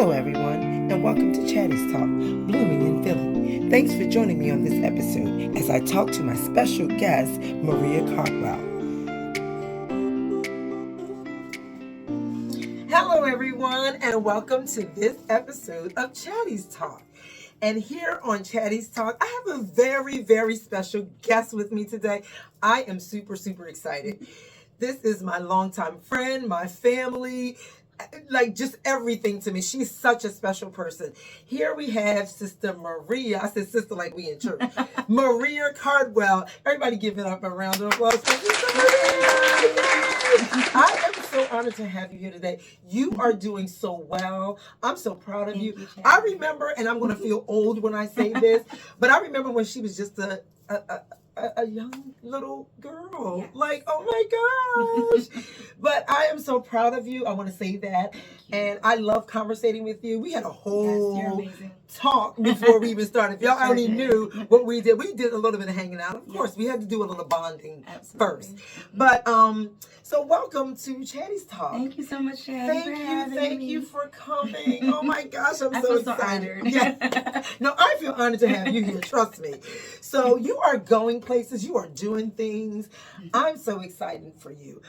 Hello, everyone, and welcome to Chatty Talk, Blooming in Philly. Thanks for joining me on this episode as I talk to my special guest, Maria Caldwell. Hello, everyone, and welcome to this episode of Chatty's Talk. And here on Chatty's Talk, I have a very, very special guest with me today. I am super, super excited. This is my longtime friend, my family, like just everything to me. She's such a special person. Here we have Sister Maria. I said sister like we in church. Maria Caldwell. Everybody give it up a round of applause for Sister Maria. I am so honored to have you here today. You are doing so well. I'm so proud of you. I remember, and I'm going to feel old when I say this, but I remember when she was just a young little girl. Yes. Like, oh my gosh. But I am so proud of you. I want to say that. And I love conversating with you. We had a whole talk before we even started. If y'all only knew what we did. We did a little bit of hanging out. Of course, we had to do a little bonding first. But so welcome to Chatty's Talk. Thank you so much, Chatty. Thank you for coming. Oh my gosh, I'm so excited. Honored. Yeah. No, I feel honored to have you here, trust me. So you are going places, you are doing things. I'm so excited for you.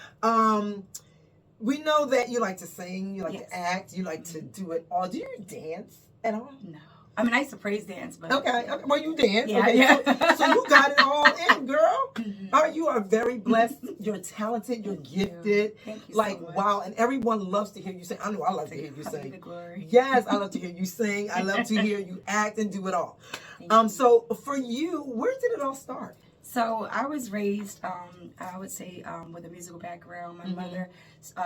We know that you like to sing, you like to act, you like to do it all. Do you dance at all? No. I mean, I used to praise dance, but... Okay. Well, you dance. Yeah, okay. yeah. So you got it all in, girl. You are very blessed. You're talented. You're gifted. Thank you like, so much. wow. And everyone loves to hear you sing. I know I love to hear you sing. The glory. Yes, I love to hear you sing. I love to hear you act and do it all. So for you, where did it all start? So I was raised, I would say, with a musical background. My mother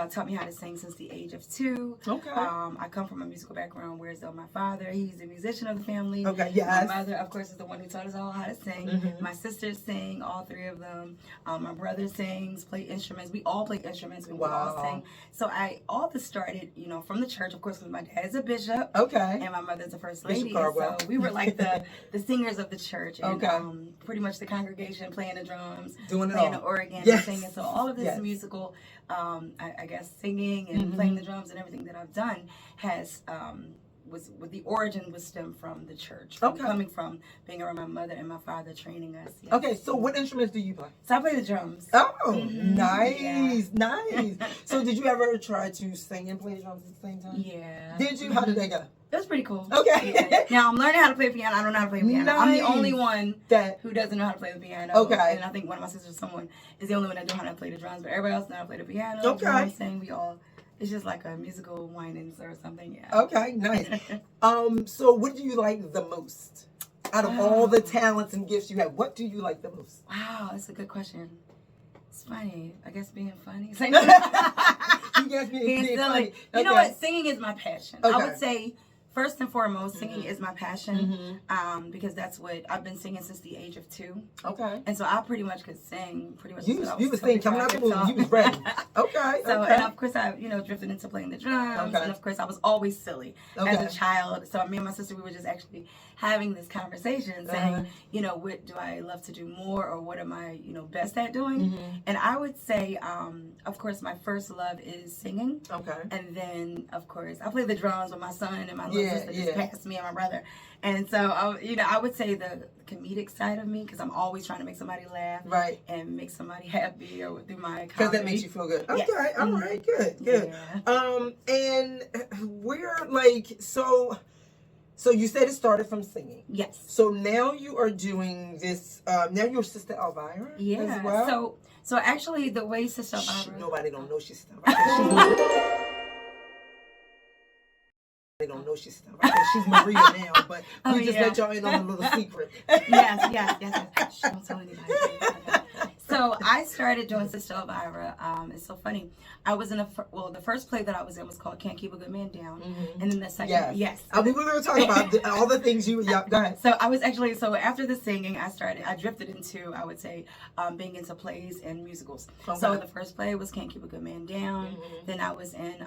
taught me how to sing since the age of 2. Okay. I come from a musical background, whereas though my father, he's the musician of the family. Okay, yes. My mother, of course, is the one who taught us all how to sing. My sisters sing, all 3 of them. My brother sings, play instruments. We all play instruments and we all sing. So all this started, from the church, of course, because my dad is a bishop. Okay. And my mother's a first lady. So we were like the singers of the church. And, pretty much the congregation playing the drums, doing it playing all. the organ, Yes. and singing. So all of this musical, I guess, singing and playing the drums and everything that I've done has the origin was stemmed from the church. Coming from being around my mother and my father training us. Yes. Okay, so what instruments do you play? So I play the drums. Oh, nice. So did you ever try to sing and play the drums at the same time? Yeah. Did you? How did that go? It was pretty cool. Okay. Yeah. Now I'm learning how to play piano. I don't know how to play piano. Nice. I'm the only one who doesn't know how to play the piano. Okay. And I think one of my sisters, is the only one that knows how to play the drums, but everybody else knows how to play the piano. Okay. Drums, sing. It's just like a musical whinings or something. Yeah. Okay, nice. So what do you like the most? Out of all the talents and gifts you have, what do you like the most? Wow, that's a good question. It's funny. I guess being funny. You guys being silly. funny. Okay. You know what? Singing is my passion. Okay. I would say, first and foremost, singing is my passion because that's what I've been singing since the age of 2. Okay. And so I pretty much could sing pretty much. You was singing coming out the womb. You was ready. Okay. So and of course I drifted into playing the drums, and of course I was always silly as a child. So me and my sister, we were just actually having this conversation, saying, what do I love to do more, or what am I, best at doing? And I would say, of course, my first love is singing. Okay. And then of course I play the drums with my son and my little sister just passed me and my brother. And so, I would say the comedic side of me, because I'm always trying to make somebody laugh, right, and make somebody happy, or through my comedy. Because that makes you feel good. Okay, yes. All right, good. Yeah. And we're so you said it started from singing. Yes. So now you are doing this. Now you're Sister Elvira. As well. So actually, the way Sister Elvira. Nobody don't know she's Sister Elvira. They don't know she's Sister Elvira. She's Maria now, but we just let y'all in on a little secret. Yes. Don't tell anybody. So I started doing Sister Elvira. It's so funny. I was in the first play that I was in was called Can't Keep a Good Man Down. And then the second, we were going to talk about all the things you, go ahead. So I was actually, after the singing, I drifted into, I would say, being into plays and musicals. Okay. So the first play was Can't Keep a Good Man Down. Then I was in,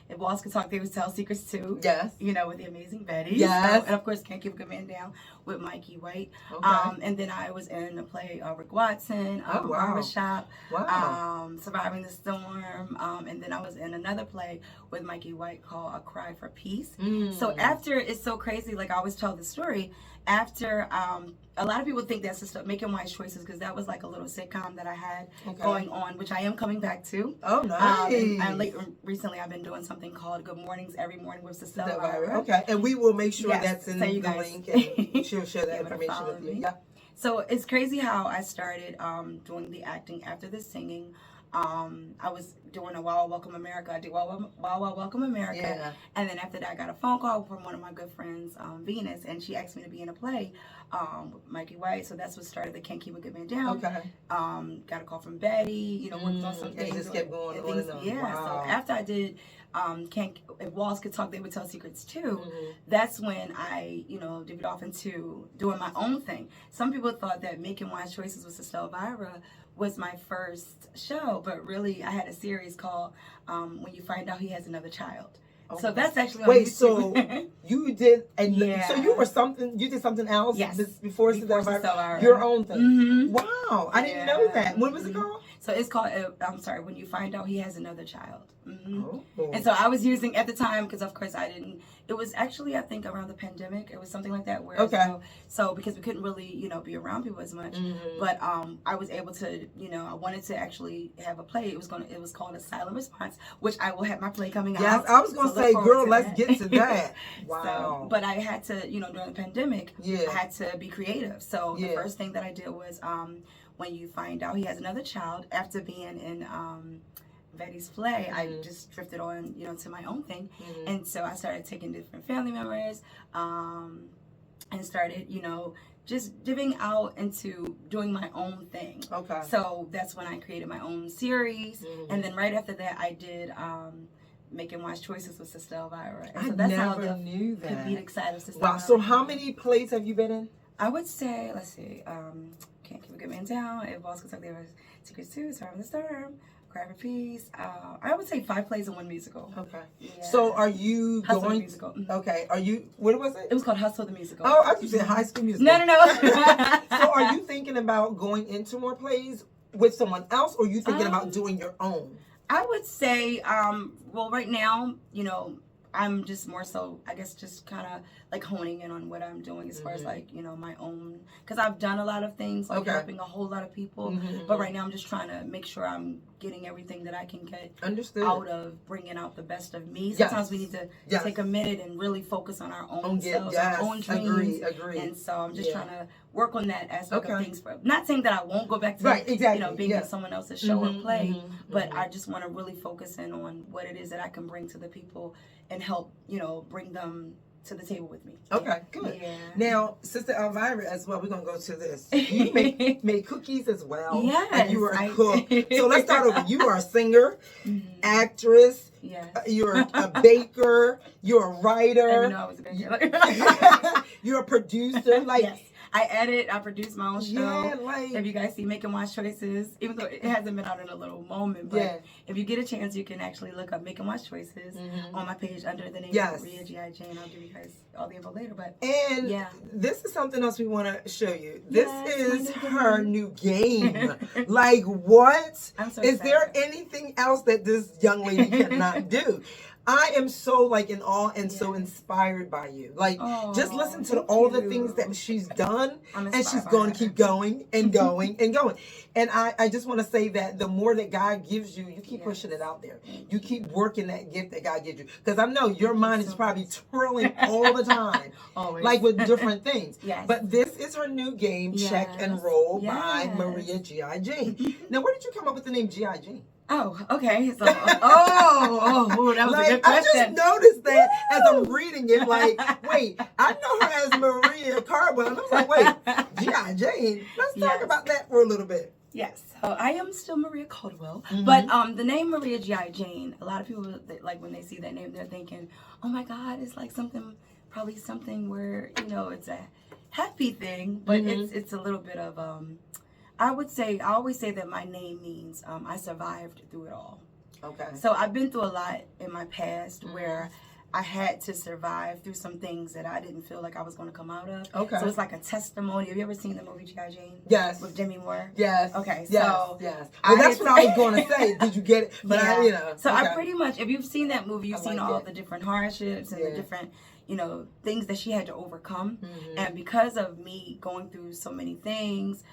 If Walls Could Talk, They Would Tell Secrets Too. Yes. With the Amazing Betty. Yes. And of course, Can't Keep a Good Man Down with Mikey White. Okay. And then I was in the play Rick Watson Women wow. barbershop, Wow. Surviving the Storm, and then I was in another play with Mikey White called A Cry for Peace. So after, it's so crazy, like I always tell the story, after a lot of people think that's just Making Wise Choices, because that was like a little sitcom that I had going on, which I am coming back to. Oh, nice. And recently I've been doing something called Good Mornings Every Morning with Sister Elvira. Okay, and we will make sure that's in the link, and she'll share that information with you. Yeah. So it's crazy how I started doing the acting after the singing. I was doing a Wow Welcome America. I did Wow Welcome America. And then after that, I got a phone call from one of my good friends, Venus, and she asked me to be in a play with Mikey White. So that's what started the Can't Keep a Good Man Down. Got a call from Betty, worked on some things. And just kept going on and on. Yeah, wow. So after I did If Walls Could Talk, They Would Tell Secrets Too, that's when I, divvied off into doing my own thing. Some people thought that Making Wise Choices with Sister Elvira was my first show, but really I had a series called When You Find Out He Has Another Child. Okay. So that's actually on YouTube. So you did, so you did something else before Sister Elvira, your own thing. Wow, I didn't know that. What was it called? So it's called, When You Find Out He Has Another Child. And so I was using, at the time, because of course it was actually, I think, around the pandemic. It was something like that. Where, so because we couldn't really, be around people as much. But I was able to, I wanted to actually have a play. It was called A Silent Response, which I will have my play coming out. Yes, I was going to say, girl, let's get to that. Wow. So, but I had to, during the pandemic, I had to be creative. So the first thing that I did was, When You Find Out He Has Another Child, after being in Betty's play, I just drifted on, to my own thing. And so I started taking different family members and started, just divvying out into doing my own thing. Okay. So that's when I created my own series. And then right after that, I did Making Wise Choices with Sister Elvira. And so that's how the comedic side of Sister Elvira. So how many plays have you been in? I would say, let's see, Can't Keep a Good Man Down, If Walls Could Talk, They Would Secrets Too, Surviving the Storm, Cry for Peace. I would say 5 plays and 1 musical. Okay. Yeah. So are you Hustle going? The musical. Okay. Are you? What was it? It was called Hustle the Musical. Oh, I thought you said High School Musical. No. So are you thinking about going into more plays with someone else, or are you thinking about doing your own? I would say, well, right now, I'm just more so, I guess, just kind of like honing in on what I'm doing as far as like, my own, because I've done a lot of things, like helping a whole lot of people. But right now I'm just trying to make sure I'm getting everything that I can get out of bringing out the best of me. Sometimes we need to take a minute and really focus on our own selves, our own dreams. Agree. And so I'm just trying to work on that aspect of things. Not saying that I won't go back to being in someone else's show or play, but I just want to really focus in on what it is that I can bring to the people and help, bring them to the table with me. Okay, good. Yeah. Now, Sister Elvira, as well, we're going to go to this. You made cookies as well. Yes. And you were a cook. So let's start over. You are a singer, actress. Yes. You're a baker. You're a writer. I didn't know I was a baker. You're a producer. Yes. I produce my own show. If you guys see Making Wise Choices, even though it hasn't been out in a little moment, but if you get a chance, you can actually look up Making Wise Choices on my page under the name of Maria G.I. Jane. I'll give you guys all the info later. But this is something else we want to show you. This is her new game. Like, what? I'm so excited. There anything else that this young lady cannot do? I am so in awe and so inspired by you. Just listen to all the things that she's done, and she's going to keep going and going and going. And I just want to say that the more that God gives you, you keep pushing it out there. You keep working that gift that God gives you. Because I know your mind is probably twirling all the time, with different things. But this is her new game, Check and Roll by Maria G.I. Jane. Now, where did you come up with the name G.I. Jane? Oh, okay. So, that was a good question. I just noticed that as I'm reading it, wait, I know her as Maria Caldwell. And I was like, wait, G.I. Jane. Let's talk about that for a little bit. Yes. So I am still Maria Caldwell. But the name Maria G.I. Jane, a lot of people, when they see that name, they're thinking, oh my God, it's probably something where, it's a happy thing. But it's a little bit of... I always say that my name means I survived through it all. Okay. So I've been through a lot in my past where I had to survive through some things that I didn't feel like I was going to come out of. Okay. So it's like a testimony. Have you ever seen the movie G.I. Jane? Yes. With Demi Moore? Yes. Okay. Yes. So yes. Well, that's what I was going to say. Did you get it? But yeah. So okay. I pretty much, if you've seen that movie, you've seen all the different hardships and the different, things that she had to overcome. Mm-hmm. And because of me going through so many things,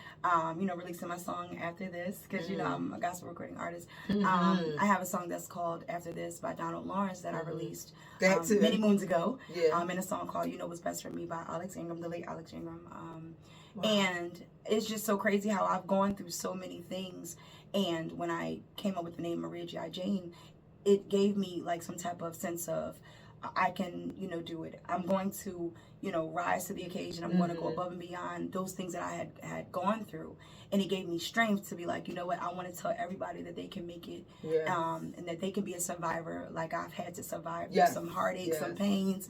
releasing my song After This, because, I'm a gospel recording artist. Mm-hmm. I have a song that's called After This by Donald Lawrence that I released many moons ago. Yeah. And a song called You Know What's Best for Me by Alex Ingram, the late Alex Ingram. Wow. And it's just so crazy how I've gone through so many things. And when I came up with the name Maria G.I. Jane, it gave me like some type of sense of I can, do it. I'm going to, rise to the occasion. I'm going to go above and beyond those things that I had gone through. And it gave me strength to be like, you know what, I want to tell everybody that they can make it, and that they can be a survivor like I've had to survive some heartaches, some pains,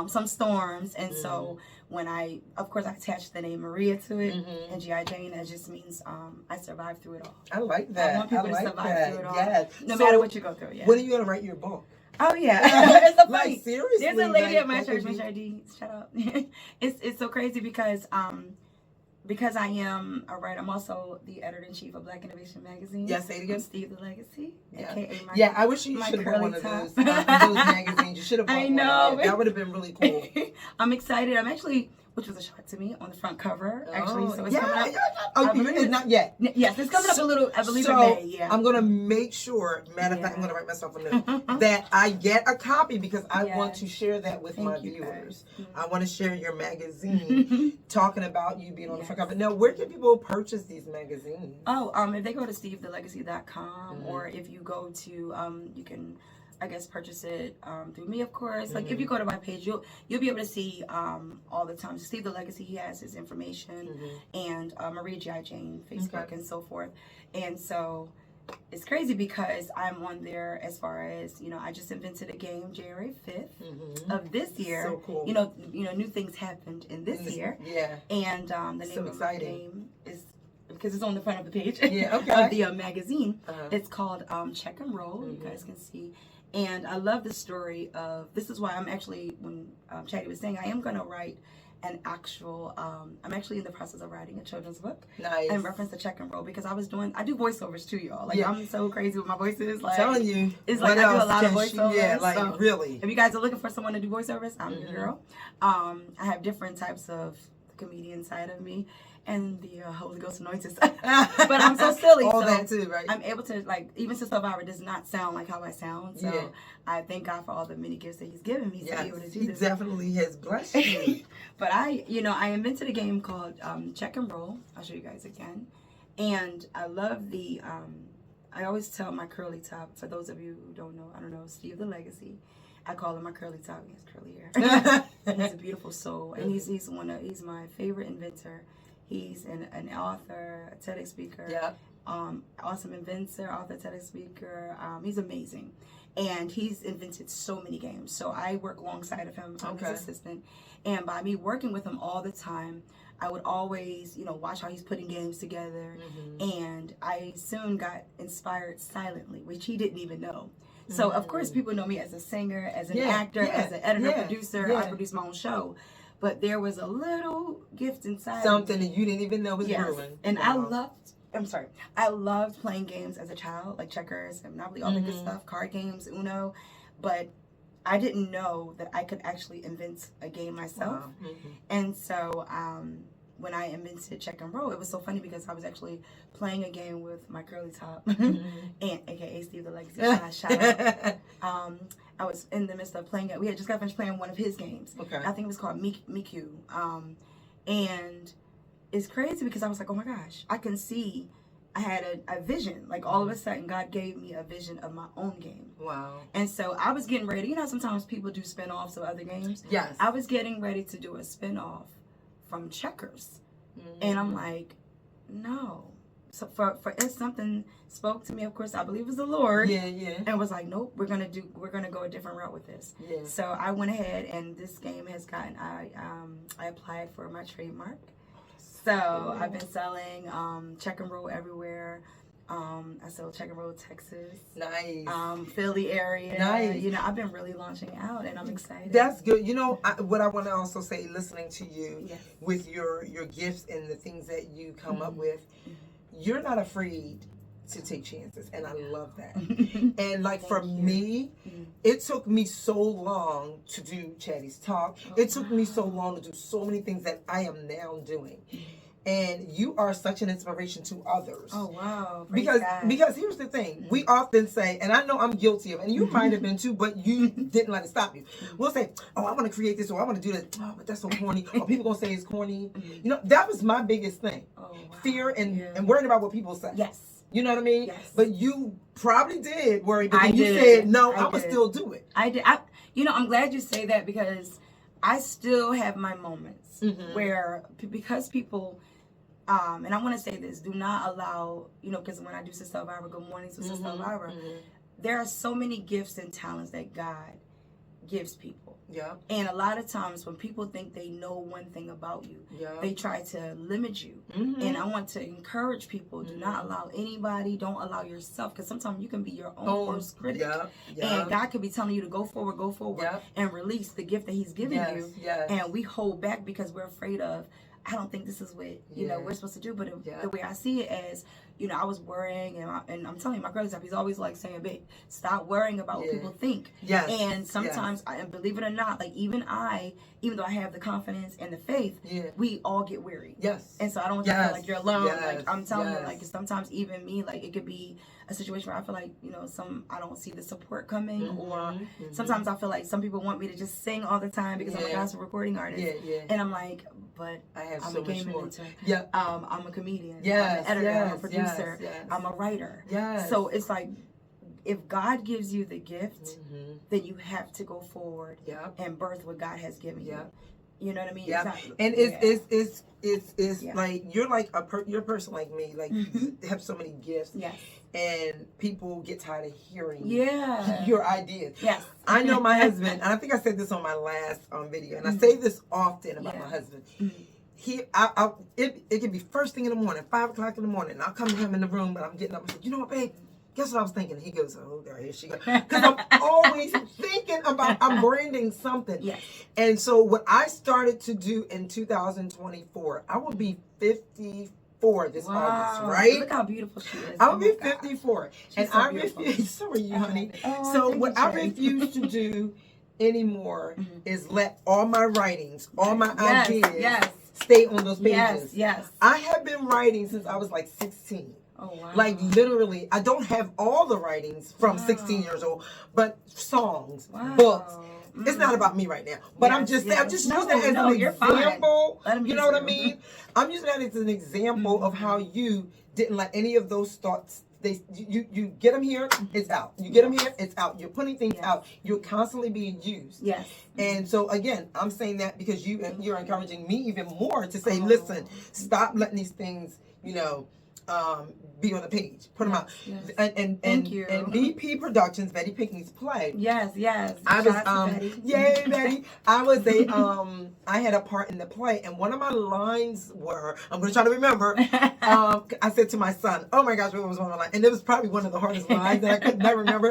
some storms. And so when I attached the name Maria to it, and G.I. Jane, that just means I survived through it all. I like that. I want people to survive through it all. Yes. No matter what you go through. Yeah. When are you going to write your book? Oh yeah, it's so funny. Like, seriously, there's a lady at my church, Miss RD. Shout out. It's so crazy because I am a writer. I'm also the editor-in-chief of Black Innovation Magazine. Yes, say it again. I'm Steve the Legacy. Yeah. AKA I wish you should have bought one of those magazines. You should have bought one. I know. That would have been really cool. I'm excited. I'm actually, which was a shock to me, on the front cover, actually. So it's coming up. Oh, not yet. Yes, it's coming up a little, I believe in May, yeah. I'm going to make sure, matter of fact, I'm going to write myself a note, that I get a copy because I want to share that with my viewers. I want to share your magazine, talking about you being on the front cover. Now, where can people purchase these magazines? Oh, if they go to stevethelegacy.com, or if you go to, you can, I guess, purchase it through me, of course. Like if you go to my page, you'll be able to see all the time. Steve the Legacy, he has his information, and Maria G.I. Jane, Facebook, and so forth. And so it's crazy because I'm on there as far as, I just invented a game January 5th of this year. So cool. New things happened in this year. Yeah. And the name of my game is, because it's on the front of the page of the magazine. It's called Check and Roll. You guys can see. And I love the story of, this is why I'm actually, when Chatty was saying, I am going to write an actual, I'm actually in the process of writing a children's book. Nice. In reference to Check and Roll, because I do voiceovers too, y'all. Like, I'm so crazy with my voices. Like, telling you. It's like I do a lot of voiceovers. So really. If you guys are looking for someone to do voiceovers, I'm your girl. I have different types of comedian side of me and the Holy Ghost anointed side. But I'm so silly. All so that too, right? I'm able to, like, even Sister Elvira does not sound like how I sound. So I thank God for all the many gifts that He's given me to be able to do this. He definitely has blessed you. But I invented a game called Check and Roll. I'll show you guys again. And I love the, I always tell my curly top, for those of you who don't know, I don't know, Steve the Legacy. I call him my curly top. He has curly hair. He's a beautiful soul. And he's my favorite inventor. He's an author, a TEDx speaker. Yeah. Awesome inventor, author, TEDx speaker. He's amazing. And he's invented so many games. So I work alongside of him. I'm his assistant. And by me working with him all the time, I would always, watch how he's putting games together. And I soon got inspired silently, which he didn't even know. So, of course, people know me as a singer, as an actor, as an editor, producer. I produce my own show. But there was a little gift inside. Something that you didn't even know was brewing. And I loved playing games as a child, like checkers and Monopoly, all that good stuff, card games, Uno. But I didn't know that I could actually invent a game myself. Wow. And so when I invented Check and Roll, it was so funny because I was actually playing a game with my curly top, and aka Steve the Legacy. Shout out. I was in the midst of playing it. We had just got finished playing one of his games. Okay. I think it was called Miku. And it's crazy because I was like, oh my gosh, I can see. I had a vision. Like all of a sudden, God gave me a vision of my own game. Wow. And so I was getting ready. Sometimes people do spin-offs of other games. Yes. I was getting ready to do a spin-off from checkers. And I'm like, no. So for something spoke to me, of course, I believe it was the Lord. And was like, nope, we're gonna go a different route with this. So I went ahead, and this game has gotten, I applied for my trademark. So I've been selling Check and Roll everywhere. I sell Checker Road, Texas. Nice. Philly area. Nice. You know, I've been really launching out, and I'm excited. That's good. You know, what I want to also say, listening to you Yes. with your gifts and the things that you come up with, you're not afraid to take chances, and I love that. And like for me, it took me so long to do Chatty's Talk. It took me so long to do so many things that I am now doing. And you are such an inspiration to others. Oh wow! Because here's the thing, we often say, and I know I'm guilty of it, and you might have been too, but you didn't let it stop you. We'll say, "Oh, I want to create this, or I want to do that." Oh, but that's so corny. Or people gonna say it's corny. You know, that was my biggest thing: fear and worrying about what people say. Yes. You know what I mean? Yes. But you probably did worry, but then you said, "No, I would still do it." I did. You know, I'm glad you say that because I still have my moments where because people. And I want to say this, do not allow, you know, because when I do Sister Elvira, Good Mornings with Sister Elvira, there are so many gifts and talents that God gives people. Yeah. And a lot of times when people think they know one thing about you, they try to limit you. And I want to encourage people, do not allow anybody, don't allow yourself, because sometimes you can be your own worst critic. And God could be telling you to go forward, and release the gift that he's giving you. And we hold back because we're afraid of, I don't think this is what, you know, we're supposed to do. But the way I see it as, you know, I was worrying, and I'm telling you, my brother's he's always like saying, babe, stop worrying about what people think. And sometimes, and believe it or not, like even though I have the confidence and the faith, we all get weary. And so I don't want you to feel like you're alone. Like I'm telling you, like sometimes even me, like it could be a situation where I feel like, you know, I don't see the support coming, or sometimes I feel like some people want me to just sing all the time because I'm a gospel recording artist. And I'm like, but I'm a game mentor. I'm a comedian. I'm an editor. I'm a producer. I'm a writer. So it's like, if God gives you the gift, then you have to go forward and birth what God has given you. You know what I mean? And it's like you're like you're a person like me. Like you have so many gifts. And people get tired of hearing your ideas. I know my husband, and I think I said this on my last video, and I say this often about my husband. It can be first thing in the morning, 5 o'clock in the morning, and I'll come to him in the room, and I'm getting up and say, you know what, babe? Guess what I was thinking? He goes, oh, God, here she goes. Because I'm always thinking about, I'm branding something. And so what I started to do in 2024, I will be 54 this August, right? Look how beautiful she is. I'll be 54. And so I refuse, so are you, honey. So what I refuse to do anymore is let all my writings, all my ideas stay on those pages. I have been writing since I was like 16. Like literally, I don't have all the writings from 16 years old, but songs, books. It's not about me right now, but I'm just using that as an example. You know what I mean? I'm using that as an example of how you didn't let any of those thoughts. You get them here, it's out. You get them here, it's out. You're putting things out. You're constantly being used. And so again, I'm saying that because you're encouraging me even more to say, listen, stop letting these things, you know, be on the page. Put them out. And BP Productions, Betty Pinkney's play. I was yay Betty. I had a part in the play, and one of my lines were, I'm gonna try to remember. I said to my son, oh my gosh, what was one of my lines? And it was probably one of the hardest lines that I could never remember.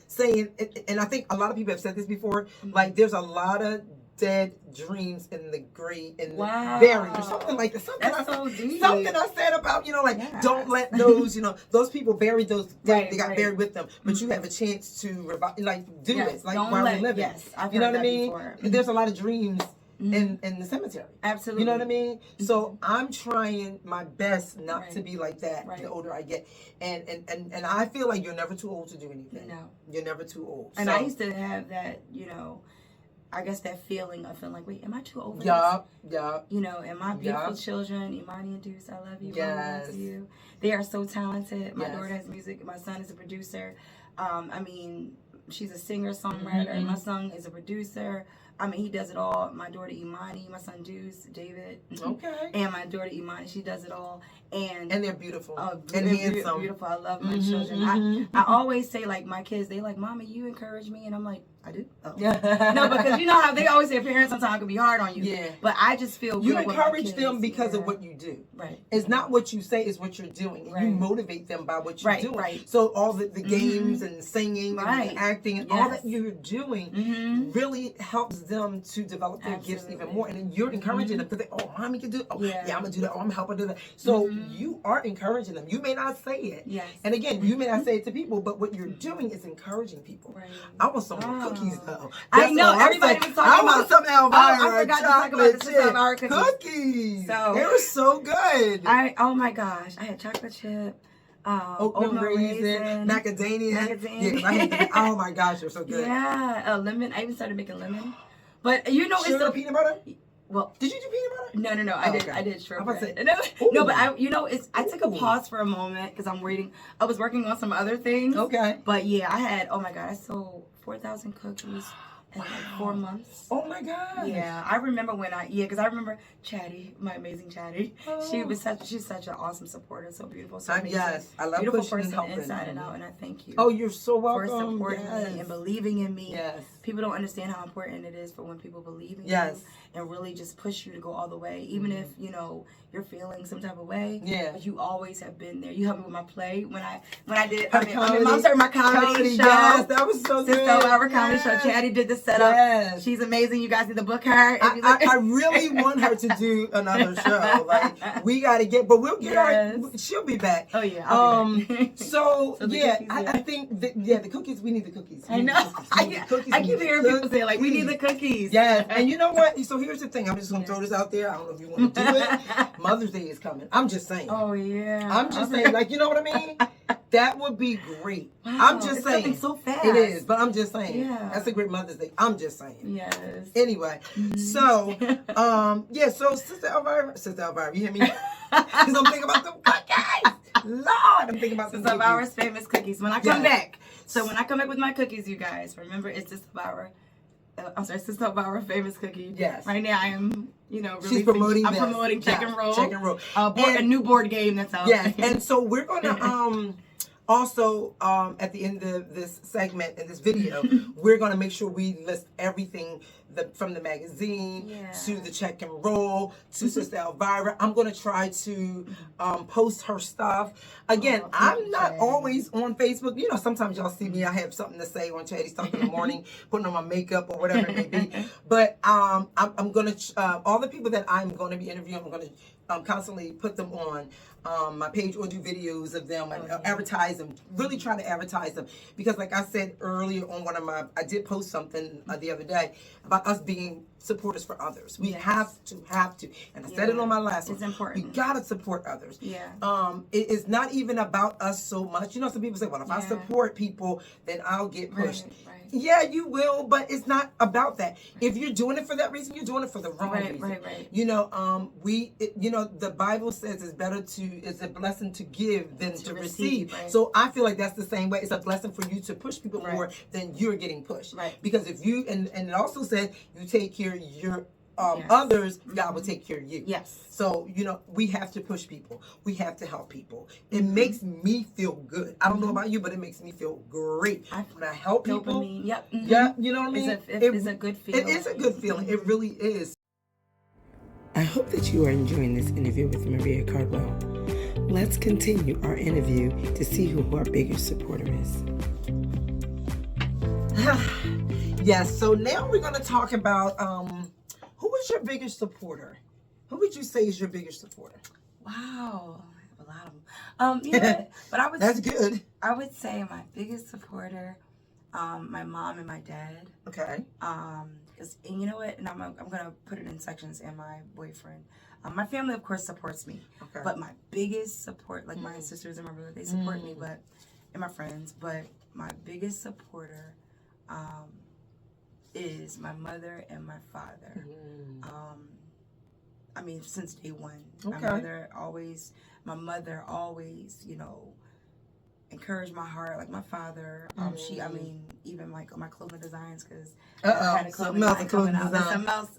Saying, and I think a lot of people have said this before, like there's a lot of dead dreams in the grave, in the buried, or something like that. Something I said about, you know, like don't let those, you know, those people buried those dead, they got buried with them, but you have a chance to revive, like do it, like while we're living. You know what I mean? There's a lot of dreams in the cemetery. Absolutely. You know what I mean? So I'm trying my best not to be like that the older I get. And I feel like you're never too old to do anything. No. You're never too old. And I used to have that, you know, I guess that feeling of feeling like, wait, am I too old for this? You know, and my beautiful children, Imani and Deuce, I love you. I love you. They are so talented. My daughter has music. My son is a producer. I mean, she's a singer, songwriter. My son is a producer. I mean, he does it all. My daughter Imani, my son Deuce, David. And my daughter Imani, she does it all. And they're beautiful. And handsome. Beautiful. I love my children. I always say, like, my kids, they like, Mama, you encourage me. And I'm like, I do? Oh. No, because you know how they always say parents sometimes can be hard on you. Yeah. But I just feel good. You encourage them because of what you do. Right. It's not what you say, it's what you're doing. And you motivate them by what you're doing. Right. So all the games and singing and the acting and all that you're doing really helps them to develop their gifts even more. And then you're encouraging them because oh, mommy can do it. Oh, yeah, I'm going to do that. Oh, I'm going to help her do that. So you are encouraging them. You may not say it. Yes. And again, you may not say it to people, but what you're doing is encouraging people. Right. I want some more cookies though. I know everybody was talking about. I want some Elvira I forgot to talk about the Elvira cookies. So they were so good. Oh my gosh, I had chocolate chip. Oatmeal raisin, macadamia. Oh my gosh, they're so good. Yeah, lemon. I even started making lemon. But you know, sugar, peanut butter. Well, did you do peanut butter? No. I did shortbread. No, but I took a pause for a moment because I was working on some other things. Okay. But yeah, oh my God, I sold 4,000 cookies in like 4 months. Oh my God. Yeah, I remember because I remember Chatty, my amazing Chatty. Oh. She's such an awesome supporter, so beautiful, so amazing. Yes, I love beautiful pushing person and helping. Inside and out, and I thank you. Oh, you're so welcome. For supporting me and believing in me. Yes. People don't understand how important it is for when people believe in you and really just push you to go all the way, even if you're feeling some type of way. Yeah. But you always have been there. You helped me with my play when I did. Mom started my comedy show. Yes, that was so good. Our comedy show. Chatty did the setup. Yes. She's amazing. You guys need to book her. I really want her to do another show. Like we got to get, but we'll get her. She'll be back. Oh yeah. I'll be back. So yeah, I think the cookies. We need the cookies. I know. I keep hearing people say like, we need the cookies. Yes, and you know what? So here's the thing. I'm just gonna throw this out there. I don't know if you want to do it. Mother's Day is coming. I'm just saying. Oh yeah. I'm just saying. Like, you know what I mean? That would be great. Wow, I'm just saying. It's so fast. It is, but I'm just saying. Yeah. That's a great Mother's Day. I'm just saying. Yes. Anyway, so so Sister Elvira, you hear me? Because I'm thinking about the cookies. Lord, I'm thinking about Sister Elvira's famous cookies. When I come back. So when I come back with my cookies, you guys, remember it's Sister Elvira. Sister Elvira famous cookie. Yes. Right now I am, she's promoting. I'm promoting Check and Roll. Check and Roll. A new board game that's out. Yes. And so we're gonna also at the end of this segment in this video, we're gonna make sure we list everything from the magazine to the Check and Roll to Sister Elvira. I'm gonna try to post her stuff. Again, I'm not always on Facebook. Sometimes y'all see me, I have something to say on Chatty Tailk in the morning, putting on my makeup or whatever it may be. But I'm gonna all the people that I'm gonna be interviewing, I'm gonna constantly put them on my page or do videos of them and advertise them, really try to advertise them. Because like I said earlier on I did post something the other day about us being supporters for others. We have to. And I said it on my last one. It's important. We gotta support others. Yeah. It is not even about us so much. Some people say, well, if I support people, then I'll get pushed. Right. Yeah, you will, but it's not about that. If you're doing it for that reason, you're doing it for the wrong reason. Right. The Bible says it's a blessing to give than to receive. Right. So I feel like that's the same way. It's a blessing for you to push people more than you're getting pushed. Right. Because if you and it also said you take care of your others, God will take care of you. Yes. So, we have to push people. We have to help people. It makes me feel good. I don't know about you, but it makes me feel great. When I help people. Yep. Yeah, you know what I mean? It's a good feeling. It is a good feeling. It really is. I hope that you are enjoying this interview with Maria Caldwell. Let's continue our interview to see who our biggest supporter is. Yes, so now we're going to talk about who is your biggest supporter? Who would you say is your biggest supporter? Wow, I have a lot of them. But I would. That's good. I would say my biggest supporter, my mom and my dad. Okay. Because and you know what, and I'm gonna put it in sections. And my boyfriend, my family of course supports me. Okay. But my biggest support, like my sisters and my brother, they support me. And my friends. But my biggest supporter, is my mother and my father. Since day one. Okay. My mother always, encouraged my heart. Like my father, even like my clothing designs, because I had a clothing line coming out. There's something else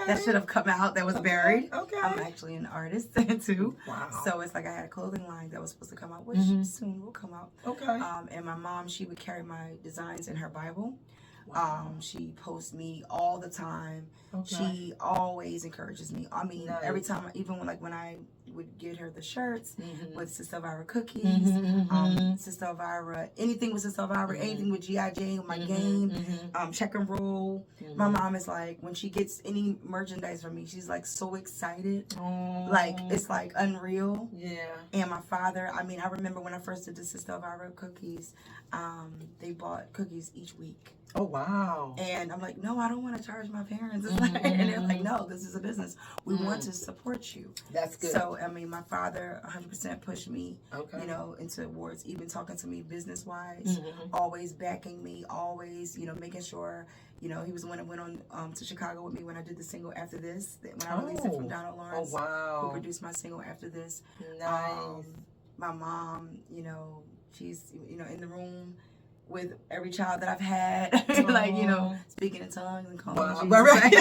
that should have come out that was buried. Okay. I'm actually an artist too. Wow. So it's like I had a clothing line that was supposed to come out, which soon will come out. Okay. And my mom, she would carry my designs in her Bible. Wow. She posts me all the time. Okay. She always encourages me. I mean, nice. Every time, even when I would get her the shirts with Sister Elvira cookies, Sister Elvira, anything with Sister Elvira, anything with G.I. Jane, my game, check and roll. My mom is like, when she gets any merchandise from me, she's like so excited. Like, it's like unreal. Yeah. And my father, I mean, I remember when I first did the Sister Elvira cookies, they bought cookies each week. Oh, wow. And I'm like, no, I don't want to charge my parents. It's like, and they're like, no, this is a business. We want to support you. That's good. So, I mean, my father 100% pushed me, you know, into towards even talking to me business-wise, always backing me, always, you know, making sure, you know, he was the one that went on to Chicago with me when I did the single After This, when I released it from Donald Lawrence, who produced my single After This. Nice. My mom, you know, she's, you know, in the room with every child that I've had, like, you know, speaking in tongues and calling Jesus. Right.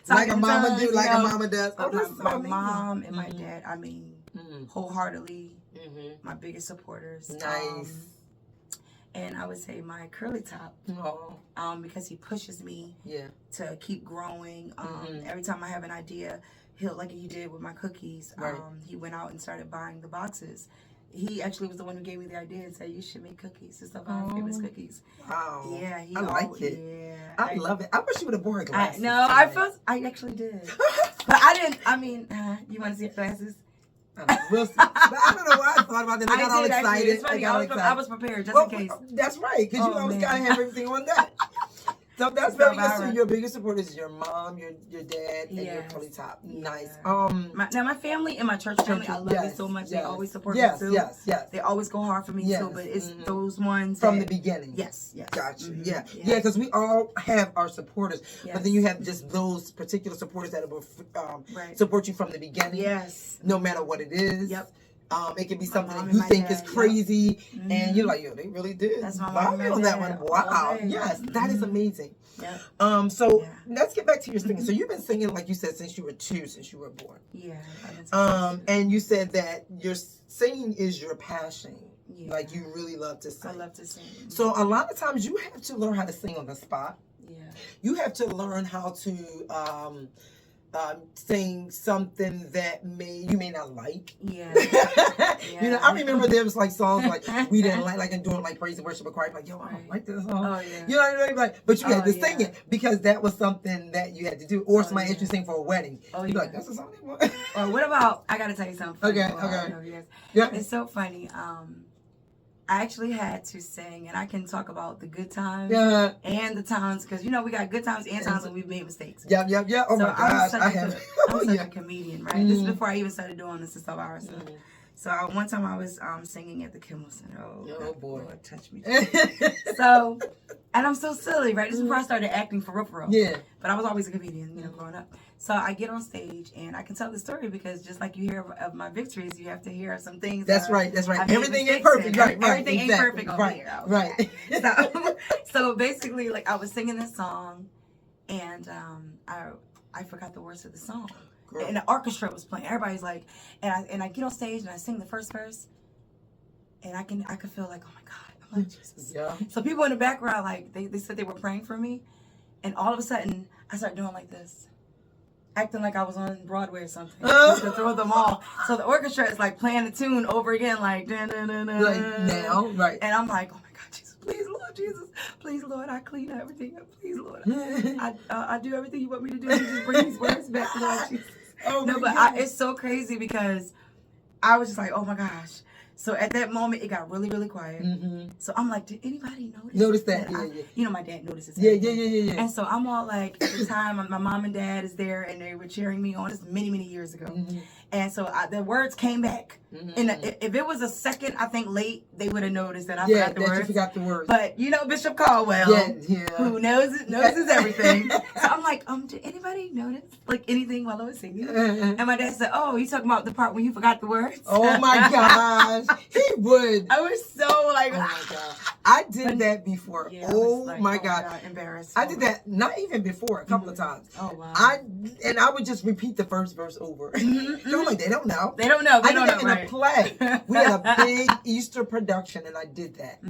Like a mama do, like a mama does. My mom and my dad, I mean, wholeheartedly, my biggest supporters. Nice. And I would say my curly top, because he pushes me to keep growing. Every time I have an idea, like he did with my cookies, he went out and started buying the boxes. He actually was the one who gave me the idea and said, you should make cookies. It's one of my famous cookies. Wow. Yeah. I like it. Yeah. I love it. I wish you would have worn glasses. I actually did. But I didn't, I mean, you want to see glasses? We'll see. But I don't know why I thought about that. I got all excited. It's funny. I was prepared just in case. That's right, because you always got to have everything on that. So that's very good. So your biggest supporters is your mom, your dad, and your curly top. Nice. Now my family and my church family, I love you so much. They always support me too. Yes. They always go hard for me too. But it's those ones from the beginning. Yes. Gotcha. Yeah. Because we all have our supporters, but then you have just those particular supporters that will support you from the beginning. Yes. No matter what it is. Yep. It can be something that you think is crazy, and you're like, yo, they really did. That's my mom on that one. Wow. Yes, that is amazing. Yep. So let's get back to your singing. So you've been singing, like you said, since you were 2, since you were born. Yeah. And you said that your singing is your passion. Yeah. Like you really love to sing. I love to sing. So a lot of times you have to learn how to sing on the spot. Yeah. You have to learn how to sing something that you may not like. Yeah. You know, I remember there was like songs like we didn't like and doing like praise and worship or choir, like, yo, I don't like this song. Oh, yeah. You know what I mean? Like, but you had to sing it because that was something that you had to do. Or somebody asked you to sing for a wedding. You'd be like, that's a song they want. Or what about, I gotta tell you something funny. Okay. Yeah. It's so funny. I actually had to sing, and I can talk about the good times and the times, because, you know, we got good times and times when we've made mistakes. Yeah. Oh, so my gosh, I'm such a comedian, right? This is before I even started doing this stuff ourselves. So one time I was singing at the Kimmel Center. Oh boy, Lord, touch me. So, and I'm so silly, right? This is before I started acting for real. Yeah. But I was always a comedian, you know, growing up. So I get on stage and I can tell the story because just like you hear of my victories, you have to hear of some things. That's right. Everything ain't perfect. Right. Everything ain't perfect over here. Right. So basically, like, I was singing this song, and I forgot the words of the song. Girl. And the orchestra was playing. Everybody's like, and I get on stage and I sing the first verse, and I could feel like, oh my God, I'm like Jesus. Yeah. So people in the background, like, they said they were praying for me, and all of a sudden I started doing like this, acting like I was on Broadway or something, to throw them off. So the orchestra is like playing the tune over again, like da da da da. Like now, right? And I'm like, oh my God, Jesus, please, Lord Jesus, please, Lord, I clean everything up, please, Lord, I do everything you want me to do. You just bring these words back, Lord Jesus. It's so crazy because I was just like, oh my gosh. So at that moment, it got really, really quiet. So I'm like, did anybody notice that? You know, my dad notices. Yeah. And so I'm all like, at the time, my mom and dad is there, and they were cheering me on. This many, many years ago. And so the words came back. And if it was a second, I think, late, they would have noticed that I forgot the words. You forgot the words. But you know, Bishop Caldwell, who notices everything. So I'm like, did anybody notice like anything while I was singing? And my dad said, oh, you talking about the part when you forgot the words? Oh my gosh, he would. I was so like, oh my God. I did that before. Yeah, my God, embarrassed. I did that not even before, a couple of times. Oh wow. I would just repeat the first verse over. I'm I'm like, they don't know. They don't know. I did that in a play. We had a big Easter production, and I did that.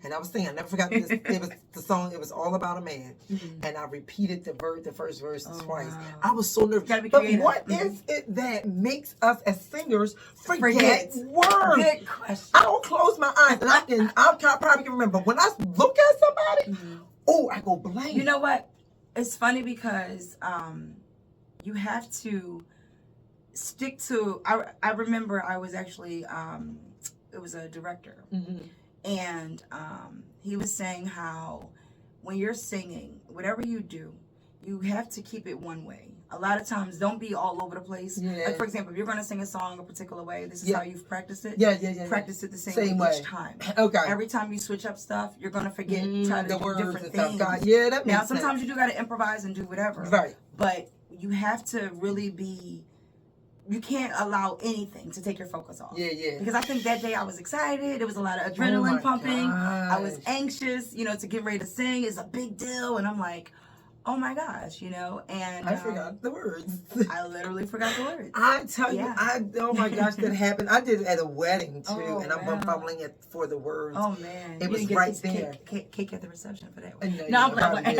And I was singing. I never forgot this. It was the song. It was all about a man, and I repeated the first verse twice. Wow. I was so nervous. But what is it that makes us as singers forget words? Good question. I don't close my eyes, and I probably can remember when I look at somebody. Oh, I go blank. You know what? It's funny because you have to stick to. I remember I was actually it was a director, and he was saying how when you're singing, whatever you do, you have to keep it one way. A lot of times, don't be all over the place. Yeah. Like, for example, if you're going to sing a song a particular way, this is how you've practiced it. Practice it the same way each time. Okay. Every time you switch up stuff, you're going to forget, try to do different things. That makes now, sometimes you do got to improvise and do whatever. Right. But you have to really be... You can't allow anything to take your focus off. Yeah. Because I think that day I was excited. There was a lot of adrenaline pumping. Gosh. I was anxious, to get ready to sing. It's a big deal. And I'm like... Oh my gosh, and I forgot the words. I literally forgot the words. I tell you, oh my gosh, that happened. I did it at a wedding too, and I'm fumbling it for the words. Oh man, it was right there. Cake at the reception for that one. No, I'm playing.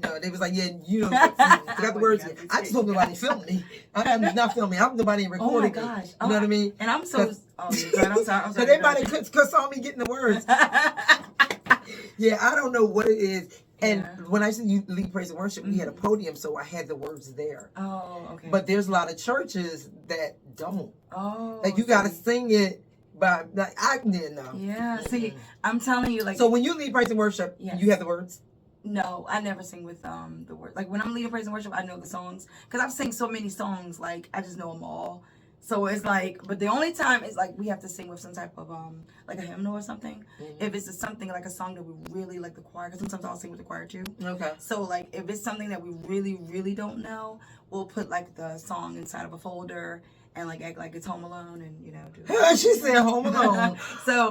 No, they was like, you forgot the words. I just hope nobody filmed me. I'm not filming. I hope nobody recorded me. Oh my gosh, you know what I mean? And I'm so. I'm sorry. So everybody could saw me getting the words. Yeah, I don't know what it is. And when I said you lead praise and worship, we had a podium, so I had the words there. Oh, okay. But there's a lot of churches that don't. Oh. Like you got to sing it by, like I didn't know. Yeah. See, I'm telling you, like. So when you lead praise and worship, you have the words? No, I never sing with the words. Like when I'm leading praise and worship, I know the songs because I've sang so many songs. Like I just know them all. So it's like, but the only time is like we have to sing with some type of like a hymnal or something. If it's something like a song that we really like the choir, because sometimes I'll sing with the choir too. Okay. So like if it's something that we really, really don't know, we'll put like the song inside of a folder and like act like it's Home Alone and do. She said Home Alone. So,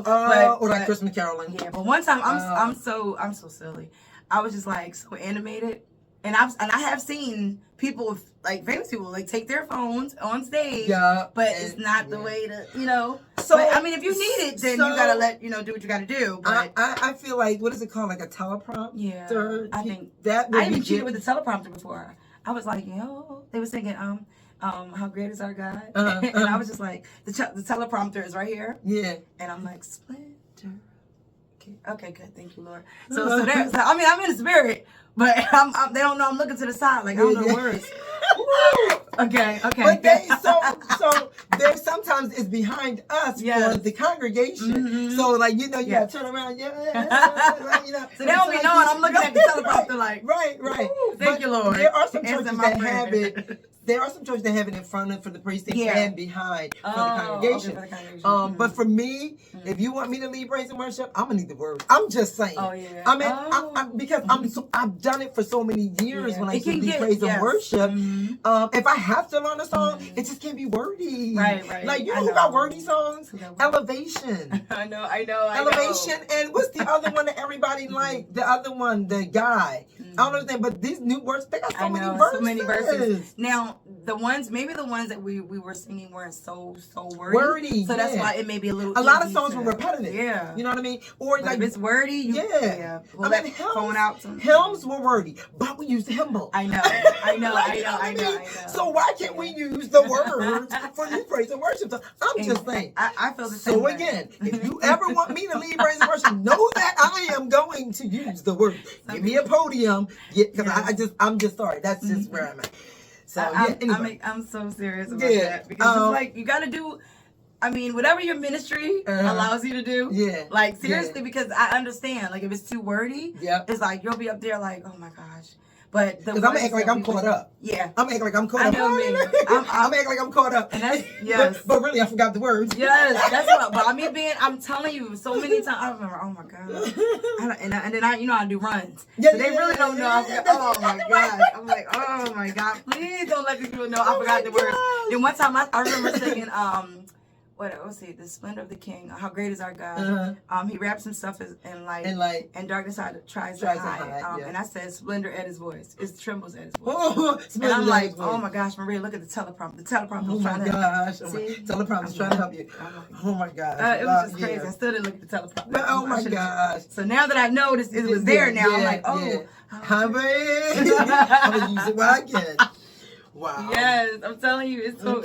or like Christmas caroling. Yeah, but one time I'm so silly. I was just like so animated. And I have seen people, like famous people, like take their phones on stage, but it's not the way to, So but, I mean, if you need it, then you gotta let do what you gotta do. But I feel like, what is it called, like a teleprompter? Yeah, I think that. I even cheated with the teleprompter before. I was like, they were singing how great is our God, and I was just like, the teleprompter is right here. Yeah, and I'm like, Splinter. Okay, good. Thank you, Lord. So I mean, I'm in the spirit, but they don't know I'm looking to the side, like I don't know the words. Okay. But so there sometimes it's behind us for the congregation. So like you gotta turn around, So they don't be knowing I'm looking at the teleprompter like right. Thank you, Lord. There are some churches that have it. There are some churches that have it in front of for the praise team and behind for the congregation. Okay, for the congregation. But for me, if you want me to lead praise and worship, I'm gonna need the words. I'm just saying. Oh yeah. I mean, because I've done it for so many years when I used to lead praise and worship. If I have to learn a song, it just can't be wordy. Right. Like who got wordy songs? Elevation. I know. Elevation, and what's the other one that everybody liked? The other one, the guy. I don't understand, but these new words, they got so many verses. Now, the ones that we were singing weren't so wordy. So that's why it may be a little. A lot of songs were repetitive. Yeah. You know what I mean? Or but like if it's wordy. We'll I mean, hymns were wordy, but we used the hymnal. I know. So why can't we use the words for new praise and worship? So I'm just saying. I feel the same. So again, if you ever want me to lead praise and worship, know that I am going to use the word. Give me a podium, because I'm just sorry. That's just where I'm at. So anyway. I'm so serious about that because it's like you got to do. I mean, whatever your ministry allows you to do. Yeah. Like seriously, because I understand. Like if it's too wordy, it's like you'll be up there like, oh my gosh. But because I'm acting like I'm caught up. Yeah. I'm acting like I'm caught up. I'm acting like I'm caught up. And that's but really, I forgot the words. Yes, that's what. But I'm telling you, so many times I remember. Oh my god. And then I do runs. So they really don't know. Oh my gosh. I'm like, oh my god. Please don't let these people know I forgot the words. Then one time I remember singing let's see, the splendor of the King, how great is our God. He wraps himself in light, and darkness tries to hide. And I said splendor at his voice. It trembles at his voice. And I'm like, oh my gosh, Maria, look at the teleprompter. The teleprompter was trying to help you. Teleprompter's trying to help you. Oh my gosh. It was just crazy. I still didn't look at the teleprompter. But oh my gosh. So now that I noticed it was there now, I'm like, oh. I'm going to use it while I can. Wow. Yes, I'm telling you, it's so.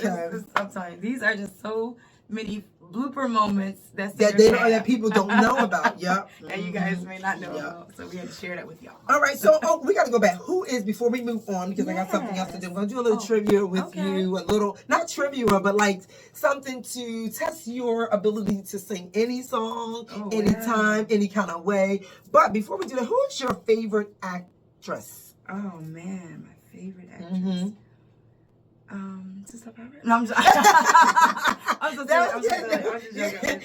I'm telling you, these are just so many blooper moments that people don't know about. Yep. And you guys may not know about. So we had to share that with y'all. All right. So we got to go back. Who is, before we move on, because I got something else to do. I'm going to do a little trivia with you. A little, not trivia, but like something to test your ability to sing any song, anytime, any kind of way. But before we do that, who is your favorite actress? Oh, man. My favorite actress. Sister Barbara? No, I'm just joking.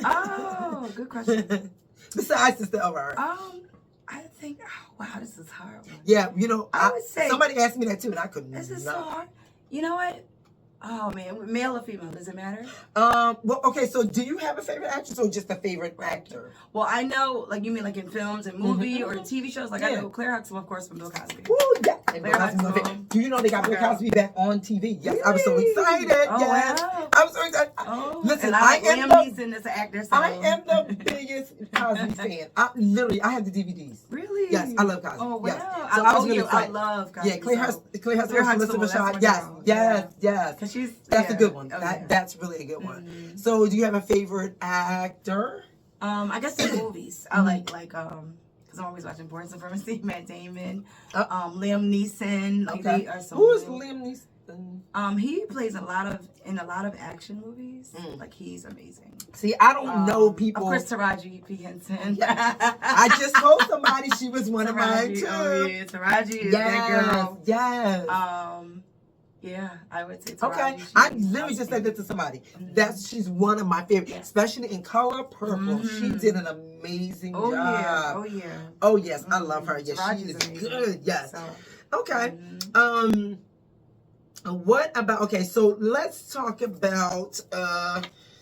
Oh, good question. Besides Sister Elvira. I think, wow, this is hard. Yeah, you know, I would say somebody asked me that too, and I couldn't. This is so hard. You know what? Oh man, male or female? Does it matter? Well, okay. So, do you have a favorite actress or just a favorite actor? Well, I know, like you mean like in films and movie or TV shows. Like I know Claire Huxtable, of course, from Bill Cosby. Woo, yeah. Do you know they got Bill Cosby back on TV? Yes, really? I was so excited. Oh, yes, wow. I was so excited. Listen, and I am Liam Neeson as an actor. So. I am the biggest Cosby fan. I have the DVDs. Really? Yes, I love Cosby. Oh wow! Yes. So I was really excited. I love Cosby. Yeah, Claire Huxtable. Yes. Because she's that's a good one. That's really a good one. So, do you have a favorite actor? I guess in movies, I like because I'm always watching Born Supremacy, Matt Damon, Liam Neeson. Like they are so Who is Liam Neeson? He plays in a lot of action movies. Like he's amazing. See, I don't know people. Of course, Taraji P. Henson. I just told somebody she was one of mine too. Oh yeah, Taraji is that girl. Yes. Yeah, I would say Taraji. Okay, I literally just said that to somebody. She's one of my favorites, especially in Color Purple. She did an amazing job. Yeah. Oh yes, I love her. Yes, she is good. Yes. So, okay. What about? Okay, so let's talk about.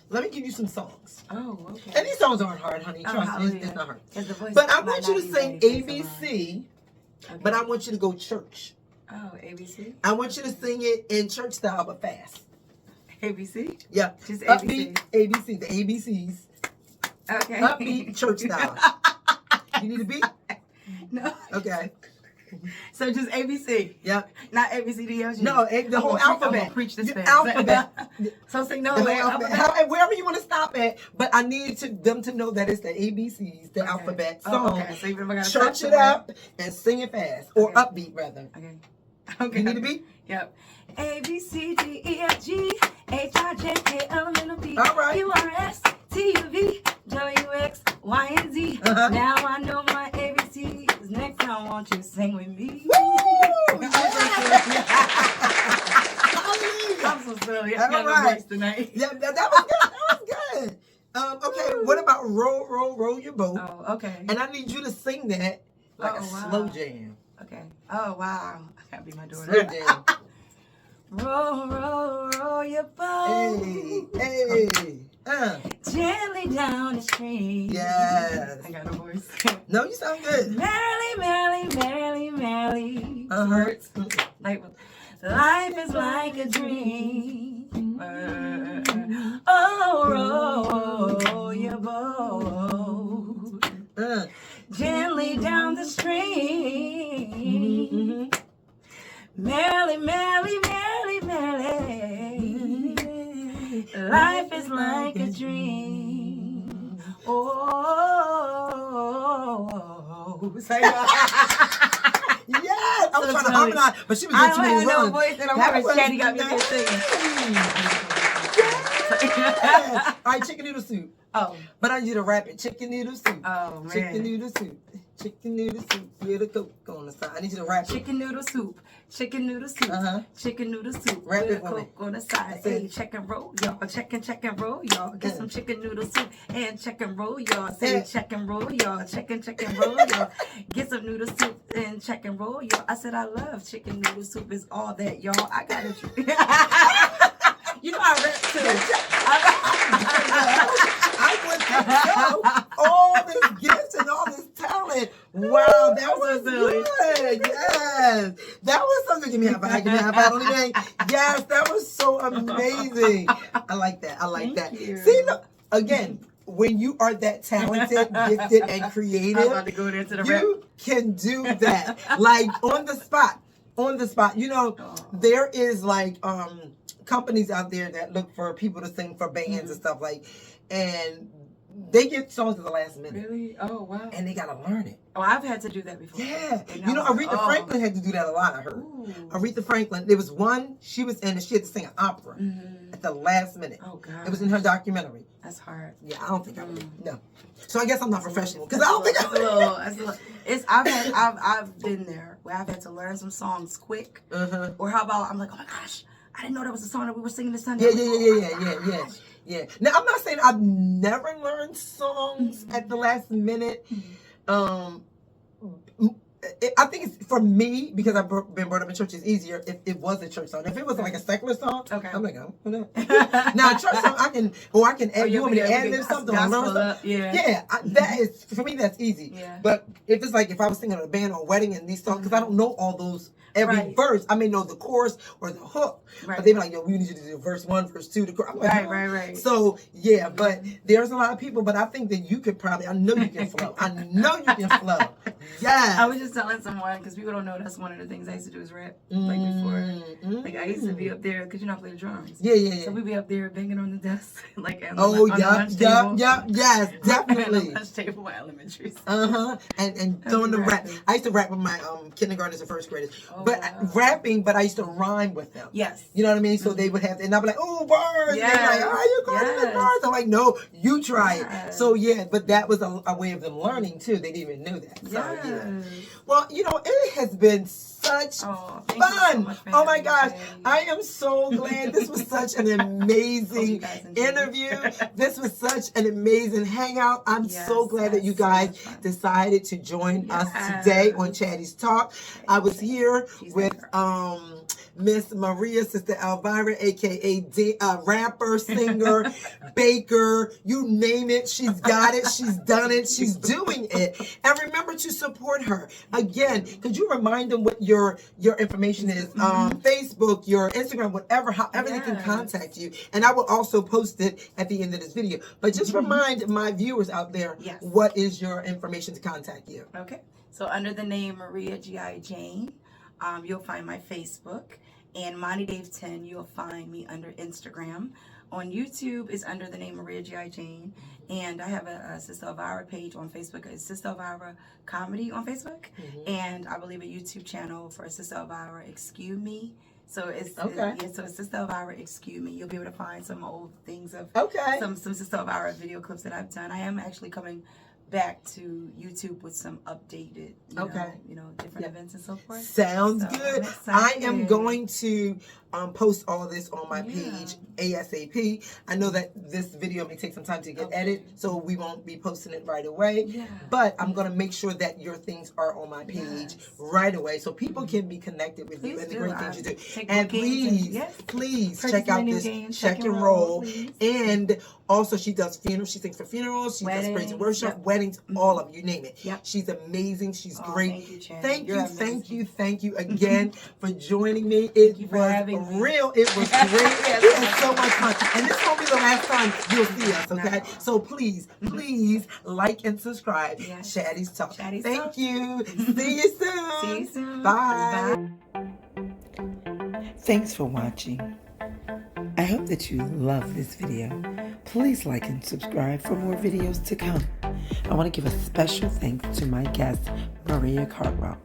Let me give you some songs. Oh, okay. And these songs aren't hard, honey. Trust me, it's not hard. Voice but I want you to sing ABC. Okay. But I want you to go church. Oh, ABC? I want you to sing it in church style, but fast. ABC? Yeah. Just Upbeat, ABC, the ABCs. Okay. Upbeat, church style. You need a beat? No. Okay. So just ABC? Yep. Not ABCDFG? No, the whole alphabet. Preach this fast. Alphabet. So sing the whole alphabet. Wherever you want to stop at, but I need them to know that it's the ABCs, the alphabet song. Okay. So even if I gotta church it up and sing it fast. Or upbeat, rather. Okay. You need a beat? Yep. A, B, C, D, E, F, G, H, I, J, K, L, M, N, O, P, all right. Q, R, S, T, U, V, W, X, Y, and Z. Now I know my ABCs. Next time, won't you sing with me? Woo! I'm so silly. I got no voice tonight. Yeah, that was good. That was good. Okay, what about Roll, Roll, Roll Your Boat? Oh, okay. And I need you to sing that like a slow jam. Okay. Oh, wow. I gotta be my daughter. Slow jam. Roll, roll, roll your boat. Hey. Gently down the stream. Yes. I got no voice. No, you sound good. Merrily, merrily, merrily, merrily. Words. Like, life is like a dream. Oh, roll your boat. Gently down the stream. Merrily, merrily, merrily, merrily. Life is like a dream. Oh. Say yes! I was trying to harmonize, but she was doing too many runs. No voice, and I'm going Chatty got me good singing. Yes! All right, chicken noodle soup. Oh. But I need you to rap it. Chicken noodle soup. Oh, man. Chicken noodle soup. Chicken noodle soup with a Coke on the side. I need you to rap it. Chicken noodle soup. Chicken noodle soup. Chicken noodle soup rap with a Coke on the side. Hey, check and roll, y'all. Check and roll, y'all. Get some chicken noodle soup and check and roll, y'all. Say check and roll, y'all. Check and roll, y'all. Get some noodle soup and check and roll, y'all. I said I love chicken noodle soup. Is all that, y'all. I got it. You know I rap too. I would think so. All this gifts and all this talent. Wow, that was good. Yes. That was something. Give me a high five. Give me a high five on the day. Yes, that was so amazing. I like that. I like that. You. See, look, again, when you are that talented, gifted, and creative, I'm about to go into the you can do that. Like on the spot. On the spot. You know, there is like companies out there that look for people to sing for bands and stuff like, and they get songs at the last minute. Really? Oh, wow. And they gotta learn it. Oh, I've had to do that before. Yeah. You know, Aretha Franklin had to do that a lot, I heard. Ooh. Aretha Franklin, there was one she was in and she had to sing an opera at the last minute. Oh, God. It was in her documentary. That's hard. Yeah, I don't think I would. No. So I guess I'm not professional because I don't think I would. I've been there where I've had to learn some songs quick. Or how about I'm like, oh my gosh, I didn't know that was a song that we were singing this Sunday. Yeah. Now I'm not saying I've never learned songs at the last minute. I think it's for me because I've been brought up in church. It's easier if it was a church song. If it was like a secular song, okay. I'm like, oh, now a church song, I can add. You want me to add in something or learn something? Yeah. That is for me. That's easy. Yeah. But if it's like if I was singing at a band or a wedding and these songs, because I don't know all those. Every verse, I may know the chorus or the hook, but they be like, "Yo, we need you to do verse 1, verse 2." The chorus. I'm like, right. So yeah, but there's a lot of people, but I think that you could probably. I know you can flow. I know you can flow. Yeah. I was just telling someone because people don't know that's one of the things I used to do is rap. Like before, like I used to be up there because I play the drums. Yeah. So we'd be up there banging on the desk, like yes, definitely. On the lunch table with elementary. And doing the rap. I used to rap with my kindergartners and first graders. Rapping, but I used to rhyme with them. Yes. You know what I mean? So they would have, and I'd be like, oh, bars. Yes. And they're like, oh, you calling this bars? I'm like, no, you try it. So yeah, but that was a way of them learning too. They didn't even know that. So yeah. Well, you know, it has been such fun. Oh my gosh. I am so glad. This was such an amazing interview. This was such an amazing hangout. I'm so glad that you guys decided to join us today on Chatty's Talk. I was here with Miss Maria, Sister Elvira, aka rapper, singer, baker, you name it. She's got it. She's done it. She's doing it. And remember to support her. Again, could you remind them what your information is? Facebook, your Instagram, whatever, however they can contact you. And I will also post it at the end of this video. But just remind my viewers out there, what is your information to contact you? Okay. So under the name Maria G.I. Jane, you'll find my Facebook. And Monty Dave 10, you'll find me under Instagram. On YouTube is under the name Maria G.I. Jane. And I have a Sister Elvira page on Facebook. It's Sister Elvira Comedy on Facebook. And I believe a YouTube channel for Sister Elvira Excuse Me. So it's so it's Sister Elvira Excuse Me. You'll be able to find some old things of some Sister Elvira video clips that I've done. I am actually coming back to YouTube with some updated, different events and so forth. Sounds good. I am going to post all of this on my page ASAP. I know that this video may take some time to get edited, so we won't be posting it right away. But I'm going to make sure that your things are on my page right away, so people can be connected with you and the great things you do. And please check out this Check and Roll. And also, she does funerals. She sings for funerals. She does praise and worship, weddings, all of you name it. She's amazing. She's great. Thank you again for joining me. It was real. It was great. It was so much fun. And this won't be the last time you'll see us, okay? So please like and subscribe. Chatty's Talk. Thank you. See you soon. See you soon. Bye. Thanks for watching. I hope that you love this video. Please like and subscribe for more videos to come. I want to give a special thanks to my guest, Maria Caldwell.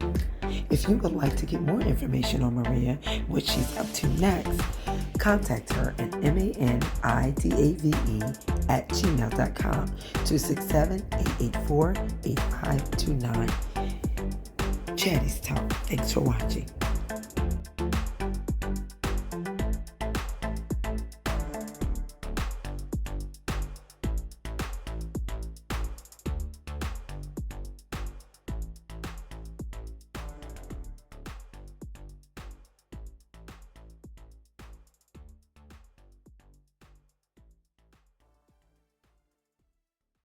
If you would like to get more information on Maria, what she's up to next, contact her at manidave@gmail.com 267-884-8529. Chatty's Talk. Thanks for watching.